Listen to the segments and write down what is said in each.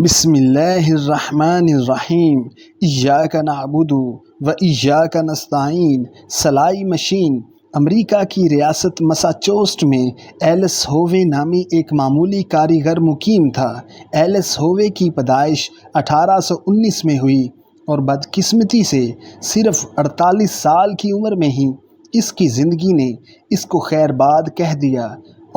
بسم اللہ الرحمن الرحیم ایاک نعبد و ایاک نستعین۔ سلائی مشین امریکہ کی ریاست مساچوسٹ میں ایلس ہووے نامی ایک معمولی کاریگر مقیم تھا۔ ایلس ہووے کی پیدائش 1819 میں ہوئی اور بدقسمتی سے صرف 48 سال کی عمر میں ہی اس کی زندگی نے اس کو خیر باد کہہ دیا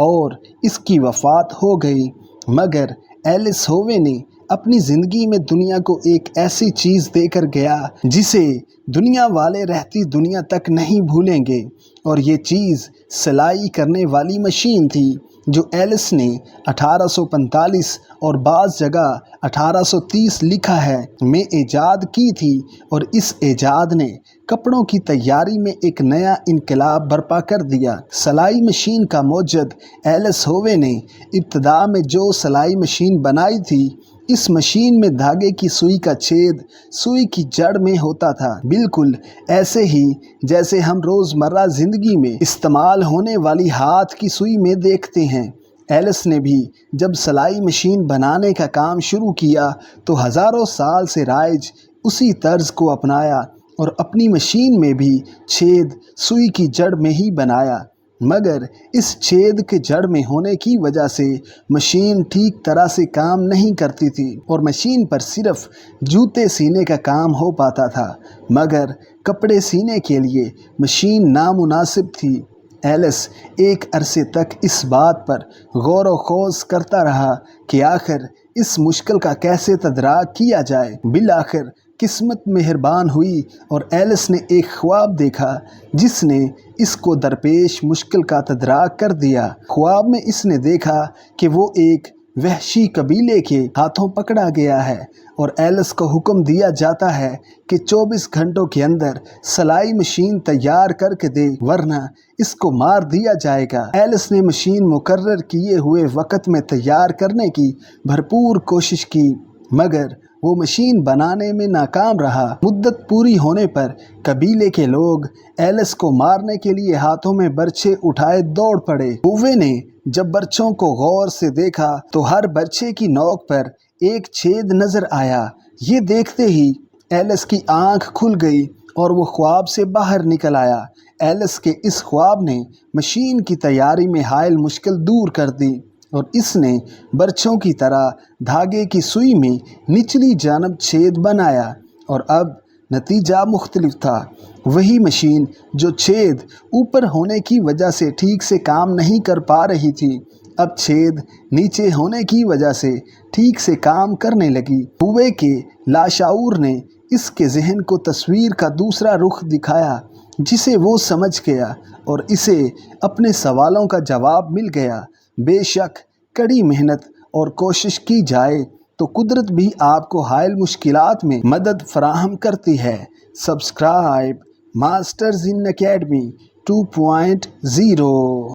اور اس کی وفات ہو گئی۔ مگر ایلس ہووے نے اپنی زندگی میں دنیا کو ایک ایسی چیز دے کر گیا جسے دنیا والے رہتی دنیا تک نہیں بھولیں گے، اور یہ چیز سلائی کرنے والی مشین تھی جو ایلس نے 1845 اور بعض جگہ 1830 لکھا ہے میں ایجاد کی تھی، اور اس ایجاد نے کپڑوں کی تیاری میں ایک نیا انقلاب برپا کر دیا۔ سلائی مشین کا موجد ایلس ہووے نے ابتدا میں جو سلائی مشین بنائی تھی، اس مشین میں دھاگے کی سوئی کا چھید سوئی کی جڑ میں ہوتا تھا، بالکل ایسے ہی جیسے ہم روزمرہ زندگی میں استعمال ہونے والی ہاتھ کی سوئی میں دیکھتے ہیں۔ ایلس نے بھی جب سلائی مشین بنانے کا کام شروع کیا تو ہزاروں سال سے رائج اسی طرز کو اپنایا اور اپنی مشین میں بھی چھید سوئی کی جڑ میں ہی بنایا، مگر اس چھید کے جڑ میں ہونے کی وجہ سے مشین ٹھیک طرح سے کام نہیں کرتی تھی اور مشین پر صرف جوتے سینے کا کام ہو پاتا تھا، مگر کپڑے سینے کے لیے مشین نامناسب تھی۔ ایلس ایک عرصے تک اس بات پر غور و خوض کرتا رہا کہ آخر اس مشکل کا کیسے تدارک کیا جائے۔ بالآخر قسمت مہربان ہوئی اور ایلس نے ایک خواب دیکھا جس نے اس کو درپیش مشکل کا تدارک کر دیا۔ خواب میں اس نے دیکھا کہ وہ ایک وحشی قبیلے کے ہاتھوں پکڑا گیا ہے اور ایلس کو حکم دیا جاتا ہے کہ 24 گھنٹوں کے اندر سلائی مشین تیار کر کے دے ورنہ اس کو مار دیا جائے گا۔ ایلس نے مشین مقرر کیے ہوئے وقت میں تیار کرنے کی بھرپور کوشش کی، مگر وہ مشین بنانے میں ناکام رہا۔ مدت پوری ہونے پر قبیلے کے لوگ ایلس کو مارنے کے لیے ہاتھوں میں برچھے اٹھائے دوڑ پڑے۔ ہووے نے جب برچھوں کو غور سے دیکھا تو ہر برچھے کی نوک پر ایک چھید نظر آیا۔ یہ دیکھتے ہی ایلس کی آنکھ کھل گئی اور وہ خواب سے باہر نکل آیا۔ ایلس کے اس خواب نے مشین کی تیاری میں حائل مشکل دور کر دی اور اس نے برچھوں کی طرح دھاگے کی سوئی میں نچلی جانب چھید بنایا، اور اب نتیجہ مختلف تھا۔ وہی مشین جو چھید اوپر ہونے کی وجہ سے ٹھیک سے کام نہیں کر پا رہی تھی، اب چھید نیچے ہونے کی وجہ سے ٹھیک سے کام کرنے لگی۔ ہووے کے لاشعور نے اس کے ذہن کو تصویر کا دوسرا رخ دکھایا جسے وہ سمجھ گیا اور اسے اپنے سوالوں کا جواب مل گیا۔ بے شک کڑی محنت اور کوشش کی جائے تو قدرت بھی آپ کو حائل مشکلات میں مدد فراہم کرتی ہے۔ Subscribe masters in academy 2.0